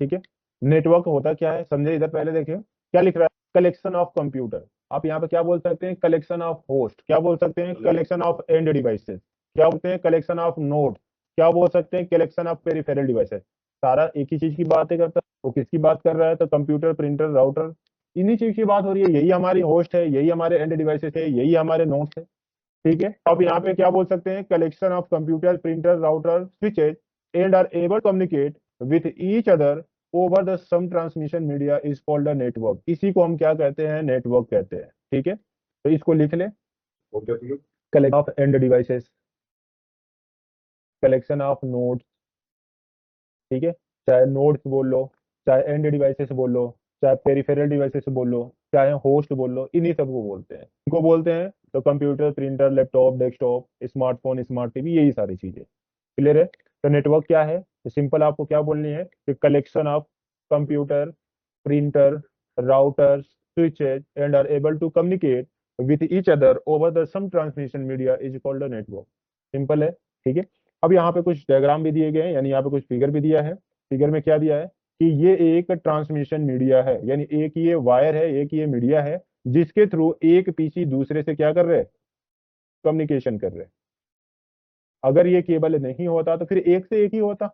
ठीक है। नेटवर्क होता क्या है समझे, इधर पहले देखिए क्या लिख रहा है, कलेक्शन ऑफ कंप्यूटर। आप यहाँ पे क्या बोल सकते हैं, कलेक्शन ऑफ होस्ट, क्या बोल सकते हैं, कलेक्शन ऑफ एंड डिवाइसेस, क्या बोलते हैं, कलेक्शन ऑफ नोड, क्या बोल सकते हैं, कलेक्शन ऑफ पेरिफेरल डिवाइसेस। सारा एक ही चीज की बातें करता है। वो किसकी बात कर रहा है, तो कंप्यूटर, प्रिंटर, राउटर, इन्हीं चीज की बात हो रही है। यही हमारी होस्ट है, यही हमारे एंड डिवाइसेस है, यही हमारे नोड्स है। ठीक है। अब यहाँ पे क्या बोल सकते हैं, collection of computer, printer, router, switches and are able communicate with each other over the some transmission media is called a network. इसी को हम क्या कहते हैं, नेटवर्क कहते हैं। ठीक है, तो इसको लिख ले, collection of end devices, collection of nodes. ठीक है, चाहे नोड्स बोल लो, चाहे एंड डिवाइसेस बोल लो, चाहे पेरिफेरल डिवाइसेस बोल लो, चाहे होस्ट बोल लो, इन्हीं सबको बोलते हैं। इनको बोलते हैं तो computer, printer, laptop, desktop, smartphone, smart TV, यही सारी चीजें। क्लियर है। तो नेटवर्क क्या है, तो सिंपल आपको क्या बोलनी है कि collection of computer, printer, routers, switches and are able to communicate with each other over the some transmission media is called a network. Simple है। ठीक है। अब यहाँ पे कुछ डायग्राम भी दिए गए हैं, यानी यहाँ पे कुछ फिगर भी दिया है। फिगर में क्या दिया है कि ये एक ट्रांसमिशन मीडिया है, यानी एक ये वायर है, एक ये मीडिया है, जिसके थ्रू एक पीसी दूसरे से क्या कर रहे हैं, कम्युनिकेशन कर रहे हैं। अगर ये केबल नहीं होता तो फिर एक से एक ही होता,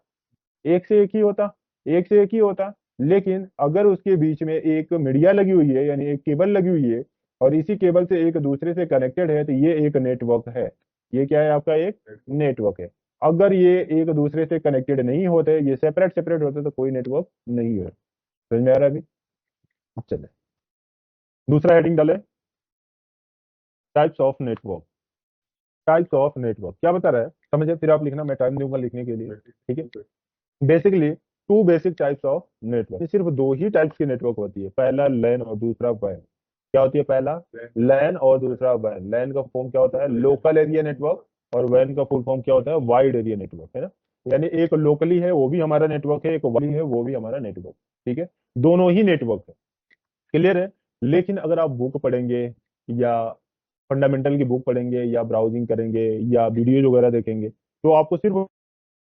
एक से एक ही होता, एक से एक ही होता। लेकिन अगर उसके बीच में एक मीडिया लगी हुई है, यानी एक केबल लगी हुई है, और इसी केबल से एक दूसरे से कनेक्टेड है, तो ये एक नेटवर्क है। ये क्या है, आपका एक नेटवर्क है। अगर ये एक दूसरे से कनेक्टेड नहीं होते, ये सेपरेट सेपरेट होते, तो कोई नेटवर्क नहीं है। समझ में आ रहा है अभी। चले, दूसरा हेडिंग डाले, types of network. Types of network क्या बता रहा है समझे, फिर आप लिखना, मैं टाइम दूंगा लिखने के लिए। ठीक है। Basically two basic types of network, सिर्फ दो ही टाइप्स की नेटवर्क होती है, पहला लैन और दूसरा वैन। क्या होती है, पहला लैन और दूसरा वैन। लैन का फॉर्म क्या होता है, लोकल एरिया नेटवर्क, और वैन का फुल फॉर्म क्या होता है, वाइड एरिया नेटवर्क, है ना। यानी एक लोकली है वो भी हमारा नेटवर्क है, एक वाइड है वो भी हमारा नेटवर्क। ठीक है, दोनों ही नेटवर्क है। क्लियर है। लेकिन अगर आप बुक पढ़ेंगे, या फंडामेंटल की बुक पढ़ेंगे, या ब्राउजिंग करेंगे, या वीडियो वगैरह देखेंगे, तो आपको सिर्फ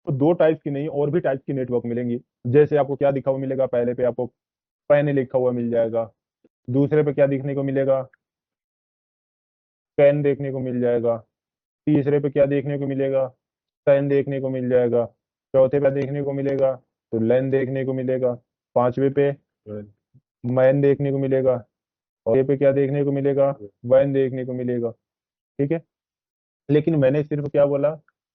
दो टाइप्स की नहीं और भी टाइप्स की नेटवर्क मिलेंगी। जैसे आपको क्या दिखा हुआ मिलेगा, पहले पे आपको पैन लिखा हुआ मिल जाएगा, दूसरे पे क्या देखने को मिलेगा, पेन देखने को मिल जाएगा, तीसरे पे क्या देखने को मिलेगा, पेन देखने को मिल जाएगा, चौथे पे देखने को मिलेगा तो लेन देखने को मिलेगा, पांचवे पे मैन देखने को मिलेगा, और ये पे क्या देखने को मिलेगा, वैन देखने को मिलेगा। ठीक है। लेकिन मैंने सिर्फ क्या बोला,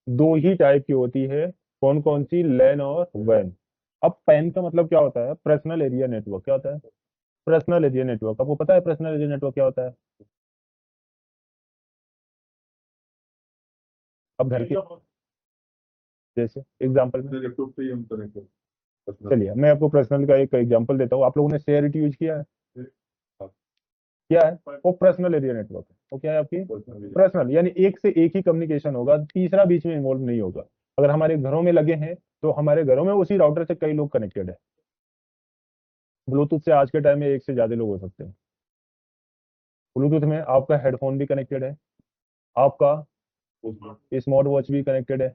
दो ही टाइप की होती है। कौन कौन सी, लैन और वैन। अब पैन का मतलब क्या होता है, पर्सनल एरिया नेटवर्क। क्या होता है, पर्सनल एरिया नेटवर्क। आपको पता है पर्सनल एरिया नेटवर्क क्या होता है। अब घर के जैसे एग्जाम्पल में, चलिए मैं आपको पर्सनल का एक एग्जांपल देता हूँ। आप लोगों ने शेयरिट यूज किया है, क्या है वो, पर्सनल एरिया नेटवर्क है। वो क्या है आपकी पर्सनल, यानी एक से एक ही कम्युनिकेशन होगा, तीसरा बीच में इन्वॉल्व नहीं होगा। अगर हमारे घरों में लगे हैं तो हमारे घरों में उसी राउटर से कई लोग कनेक्टेड है। ब्लूटूथ से आज के टाइम में एक से ज्यादा लोग हो सकते हैं। ब्लूटूथ में आपका हेडफोन भी कनेक्टेड है, आपका स्मार्ट वॉच भी कनेक्टेड है।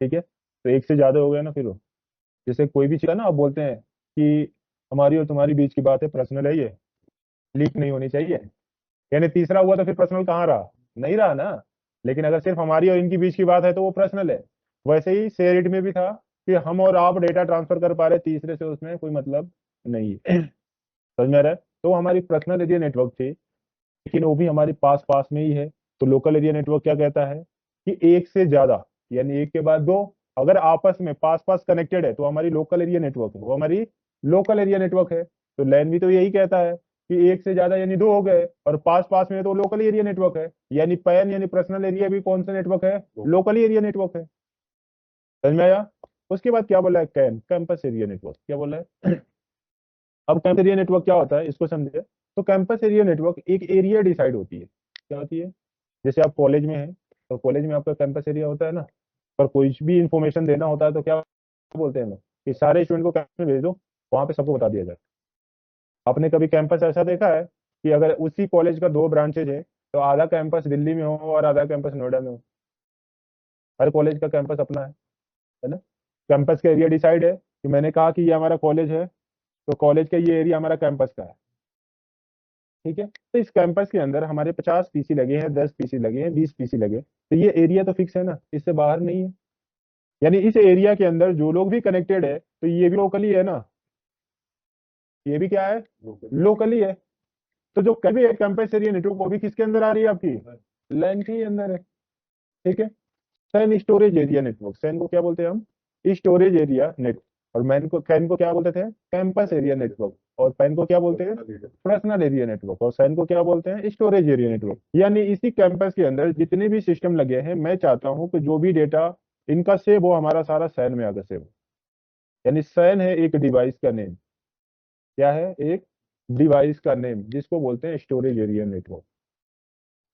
ठीक है, तो एक से ज्यादा हो गया ना फिर वो। जैसे कोई भी चीज है ना, आप बोलते हैं कि हमारी और तुम्हारी बीच की बात है, पर्सनल है, ये लीक नहीं होनी चाहिए। यानी तीसरा हुआ तो फिर पर्सनल कहाँ रहा, नहीं रहा ना। लेकिन अगर सिर्फ हमारी और इनकी बीच की बात है तो वो पर्सनल है। वैसे ही शेयरिट में भी था कि हम और आप डेटा ट्रांसफर कर पा रहे, तीसरे से उसमें कोई मतलब नहीं है। समझ में आ रहा है। तो वो हमारी पर्सनल एरिया नेटवर्क थी, लेकिन वो भी हमारे पास पास में ही है। तो लोकल एरिया नेटवर्क क्या कहता है कि एक से ज्यादा, यानी एक के बाद दो, अगर आपस में पास पास कनेक्टेड है तो हमारी लोकल एरिया नेटवर्क है, वो हमारी लोकल एरिया नेटवर्क है। तो लैन भी तो यही कहता है कि एक से ज्यादा यानी दो हो गए, और पास पास में तो लोकल एरिया नेटवर्क है। यानी पैन यानी पर्सनल एरिया भी कौन सा नेटवर्क है, लोकल एरिया नेटवर्क है। समझ में आया। उसके बाद क्या बोला है, कैंपस एरिया नेटवर्क। क्या बोला है, अब कैंपस एरिया नेटवर्क क्या होता है इसको समझिए। तो कैंपस एरिया नेटवर्क एक एरिया डिसाइड होती है, क्या होती है। जैसे आप कॉलेज में हैं तो कॉलेज में आपका कैंपस एरिया होता है ना। पर कोई भी इंफॉर्मेशन देना होता है तो क्या बोलते हैं लोग कि सारे स्टूडेंट को कैंपस में भेज दो, वहां पे सबको बता दिया जाए। आपने कभी कैंपस ऐसा देखा है कि अगर उसी कॉलेज का दो ब्रांचेज है तो आधा कैंपस दिल्ली में हो और आधा कैंपस नोएडा में हो। हर कॉलेज का कैंपस अपना है ना। कैंपस का एरिया डिसाइड है कि मैंने कहा कि ये हमारा कॉलेज है, तो कॉलेज का ये एरिया हमारा कैंपस का है। ठीक है, तो इस कैंपस के अंदर हमारे 50 पीसी लगे हैं, 10 पीसी लगे हैं, 20 पीसी लगे हैं, तो ये एरिया तो फिक्स है ना, इससे बाहर नहीं है। यानी इस एरिया के अंदर जो लोग भी कनेक्टेड है तो ये भी लोकली है ना, ये भी क्या है, लोकली है। तो जो कभी है कैंपस एरिया नेटवर्क, वो भी किसके अंदर आ रही है, आपकी लैन के ही अंदर है। ठीक है। SAN storage area network, SAN को क्या बोलते हैं हम, स्टोरेज एरिया नेटवर्क। और मैन को, कैन को क्या बोलते थे, कैंपस एरिया नेटवर्क। और पैन को क्या बोलते हैं, पर्सनल एरिया नेटवर्क। और सैन को क्या बोलते हैं, स्टोरेज एरिया नेटवर्क। यानी इसी कैंपस के अंदर जितने भी सिस्टम लगे हैं, मैं चाहता हूं कि जो भी डेटा इनका सेव हो, हमारा सारा सैन में आकर सेव हो। यानी सैन है एक डिवाइस का नेम, क्या है, एक डिवाइस का नेम, जिसको बोलते हैं स्टोरेज एरिया नेटवर्क।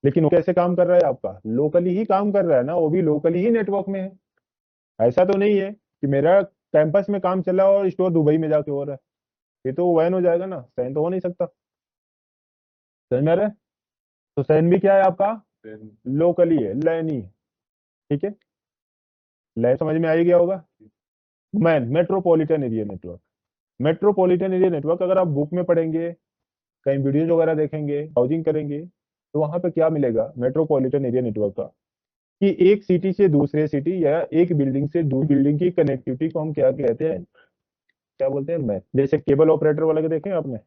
लेकिन वो कैसे काम कर रहा है, आपका लोकली ही काम कर रहा है ना, वो भी लोकली ही नेटवर्क में है। ऐसा तो नहीं है कि मेरा कैंपस में काम चला और स्टोर दुबई में जाके हो रहा है, ये तो वैन हो जाएगा ना, सैन तो हो नहीं सकता। समझ में आ रहा है? तो सैन भी क्या है आपका, लोकली है, लैन ही है। ठीक है, लैन समझ में आ ही गया होगा। Man, metropolitan area network. Metropolitan area network अगर आप बुक में पढ़ेंगे, कहीं वीडियोज वगैरह देखेंगे, ब्राउजिंग करेंगे, तो वहां पे क्या मिलेगा मेट्रोपॉलिटन एरिया नेटवर्क का, कि एक सिटी से दूसरे सिटी या एक बिल्डिंग से दूसरी बिल्डिंग की कनेक्टिविटी को हम क्या कहते हैं, क्या बोलते हैं, मैं जैसे केबल ऑपरेटर वाले के देखे हैं आपने,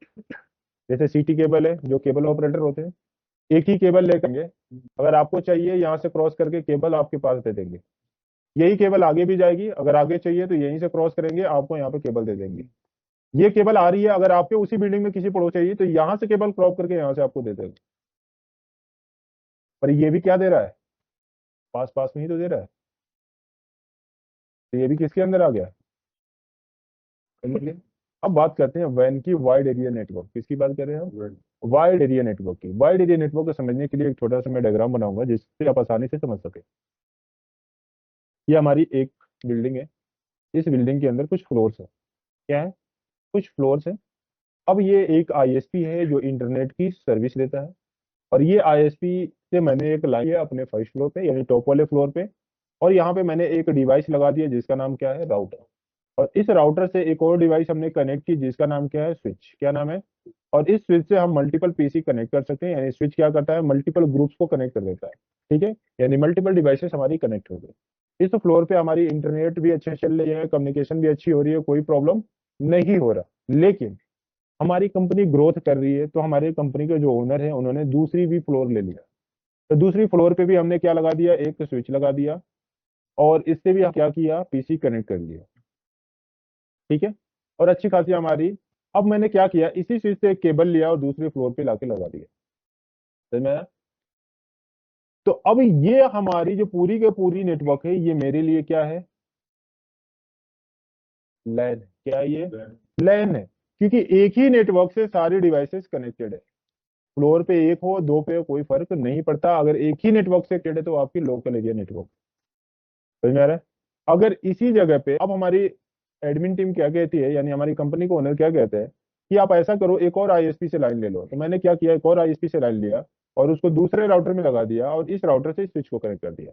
जैसे सीटी केबल है, जो केबल ऑपरेटर होते हैं, एक ही केबल लेकर, अगर आपको चाहिए यहाँ से क्रॉस करके केबल आपके पास दे देंगे, यही केबल आगे भी जाएगी, अगर आगे चाहिए तो यहीं से क्रॉस करेंगे, आपको यहाँ पे केबल दे देंगे। ये केबल आ रही है, अगर आपके उसी बिल्डिंग में किसी पड़ोस चाहिए तो यहाँ से केबल क्रॉप करके यहाँ से आपको दे देगा। पर ये भी क्या दे रहा है, पास पास में ही तो दे रहा है, तो ये भी किसके अंदर आ गया, समझिए। अब बात करते हैं वैन की, वाइड एरिया नेटवर्क। किसकी बात कर रहे हैं हम, वाइड एरिया नेटवर्क की। वाइड एरिया नेटवर्क को समझने के लिए एक छोटा सा मैं डायग्राम बनाऊंगा, जिससे आप आसानी से समझ सके। ये हमारी एक बिल्डिंग है, इस बिल्डिंग के अंदर कुछ फ्लोर्स है, क्या है, कुछ फ्लोर्स है। अब ये एक आईएसपी है जो इंटरनेट की सर्विस देता है, और ये आईएसपी से मैंने एक लाइन है अपने फर्स्ट फ्लोर पे, यानी टॉप वाले फ्लोर पे, और यहाँ पे मैंने एक डिवाइस लगा दिया जिसका नाम क्या है, राउटर। और इस राउटर से एक और डिवाइस हमने कनेक्ट की जिसका नाम क्या है, स्विच। क्या नाम है, और इस स्विच से हम मल्टीपल पीसी कनेक्ट कर सकते हैं, यानी स्विच क्या करता है, मल्टीपल ग्रुप्स को कनेक्ट कर देता है। ठीक है, यानी मल्टीपल डिवाइसेस हमारी कनेक्ट हो गई। इस फ्लोर पे हमारी इंटरनेट भी अच्छे चल रही है, कम्युनिकेशन भी अच्छी हो रही है, कोई प्रॉब्लम नहीं हो रहा। लेकिन हमारी कंपनी ग्रोथ कर रही है, तो हमारे कंपनी के जो ओनर है उन्होंने दूसरी भी फ्लोर ले लिया, तो दूसरी फ्लोर पे भी हमने क्या लगा दिया, एक स्विच लगा दिया, और इससे भी हम क्या किया, पीसी कनेक्ट कर लिया। ठीक है, और अच्छी खासी हमारी, अब मैंने क्या किया, इसी स्विच से एक केबल लिया और दूसरे फ्लोर पे लाके लगा दिया। समझ में आया? तो अब ये हमारी जो पूरी के पूरी नेटवर्क है, ये मेरे लिए क्या है, लैन। क्या है ये, लैन है, क्योंकि एक ही नेटवर्क से सारी डिवाइसेस कनेक्टेड है। फ्लोर पे एक हो, दो पे हो, कोई फर्क नहीं पड़ता, अगर एक ही नेटवर्क से कनेक्टेड है तो आपकी लोकल एरिया नेटवर्क। समझ में आ रहा है? अगर इसी जगह पे, अब हमारी एडमिन टीम क्या कहती है, यानी हमारी कंपनी को ओनर क्या कहते हैं, कि आप ऐसा करो, एक और आईएसपी से लाइन ले लो। तो मैंने क्या किया, एक और आईएसपी से लाइन लिया और उसको दूसरे राउटर में लगा दिया, और इस राउटर से स्विच को कनेक्ट कर दिया।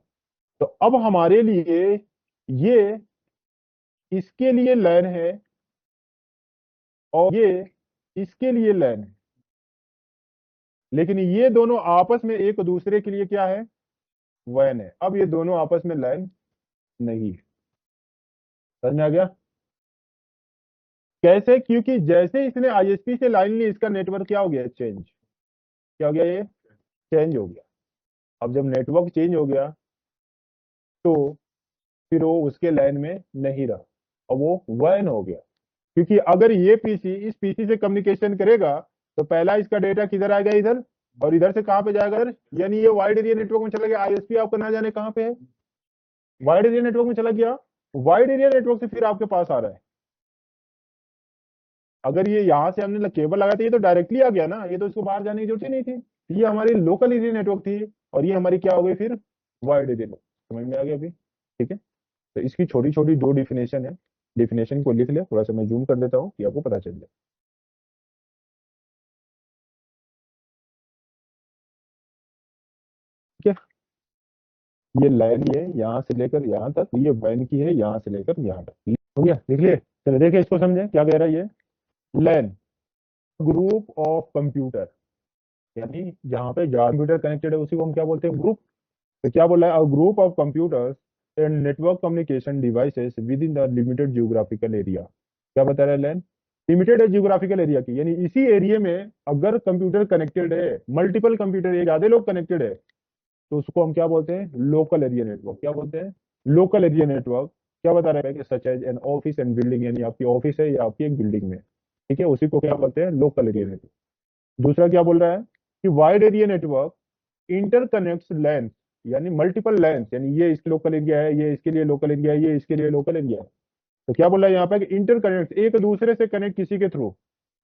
तो अब हमारे लिए ये इसके लिए लैन है, और ये इसके लिए लैन है, लेकिन ये दोनों आपस में एक दूसरे के लिए क्या है, वैन है। अब ये दोनों आपस में लैन नहीं है। समझ में आ गया? कैसे, क्योंकि जैसे इसने आईएसपी से लाइन ली, इसका नेटवर्क क्या हो गया, चेंज। क्या हो गया, ये चेंज हो गया। अब जब नेटवर्क चेंज हो गया, तो फिर वो उसके लाइन में नहीं रहा, और वो वैन हो गया। क्योंकि अगर ये पीसी इस पीसी से कम्युनिकेशन करेगा, तो पहला इसका डेटा किधर आएगा, इधर, और इधर से कहाँ पे जाएगा, इधर। यानी ये वाइड एरिया नेटवर्क में चला गया, आईएसपी आपका ना जाने कहाँ पे है, वाइड एरिया नेटवर्क में चला गया। वाइड एरिया नेटवर्क से फिर आपके पास आ रहा है। अगर ये यहाँ से हमने केबल लगाई थी, ये तो डायरेक्टली आ गया ना, ये तो इसको बाहर जाने की जरूरत ही नहीं थी। ये हमारी लोकल एरिया नेटवर्क थी, और ये हमारी क्या हो गई फिर, वाइड एरिया नेटवर्क। समझ में आ गया अभी? ठीक है, तो इसकी छोटी छोटी दो डिफिनेशन है, डिफिनेशन को लिख ले, थोड़ा सा मैं जूम कर देता हूँ कि आपको पता चल जाए। ठीक है, ये लाइन, ये यहाँ से लेकर यहाँ तक, ये वैन की है, यहाँ से लेकर यहाँ तक। हो गया, लिख लिए? चलो देखिए इसको समझे क्या कह रहा है ये। लैन, ग्रुप ऑफ कंप्यूटर, यानी जहां पे ज्यादा कंप्यूटर कनेक्टेड है उसी को हम क्या बोलते हैं, ग्रुप। तो क्या बोल रहा है, group of computers and network communication devices with in the limited geographical area. क्या बता रहा है लैन, लिमिटेड है जियोग्राफिकल एरिया की, यानी इसी एरिया में अगर कंप्यूटर कनेक्टेड है, मल्टीपल कंप्यूटर है, ज्यादा लोग कनेक्टेड है, तो उसको हम क्या बोलते हैं, लोकल एरिया नेटवर्क। क्या बोलते हैं, लोकल एरिया नेटवर्क। क्या बता रहा है कि such as an office and building, यानी आपकी ऑफिस है या आपकी एक बिल्डिंग में, ठीक है, उसी को क्या बोलते हैं, लोकल एरिया नेटवर्क। दूसरा क्या बोल रहा है कि wide area network interconnects lens, यानी मल्टीपल लैंस, यानी ये इसके लोकल एरिया है, ये इसके लिए लोकल एरिया है, ये इसके लिए लोकल एरिया है। तो क्या बोल रहा है यहाँ पे कि इंटरकनेक्ट, एक दूसरे से कनेक्ट किसी के थ्रू,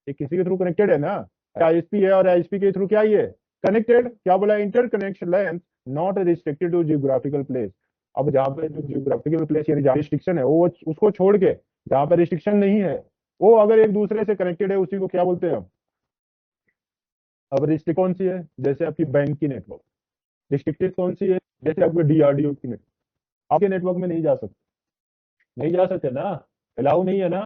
ये किसी के थ्रू कनेक्टेड है ना, आईएसपी है और आईएसपी के थ्रू क्या ही है, कनेक्टेड। क्या बोला, interconnection length not restricted to geographical place. अब जहाँ पे जो जियोग्राफिकल प्लेस यानी जहाँ रिस्ट्रिक्शन है वो उसको छोड़ के, जहाँ पे रिस्ट्रिक्शन नहीं है, वो अगर एक दूसरे से कनेक्टेड है उसी को क्या बोलते हैं हम। अब रिस्ट्रिक्ट कौन सी है, जैसे आपकी बैंक की नेटवर्क। रिस्ट्रिक्टेड कौन सी है, जैसे आपके डीआरडीओ की नेटवर्क। आपके नेटवर्क में नहीं जा सकते, नहीं जा सकते ना, अलाउ नहीं है ना।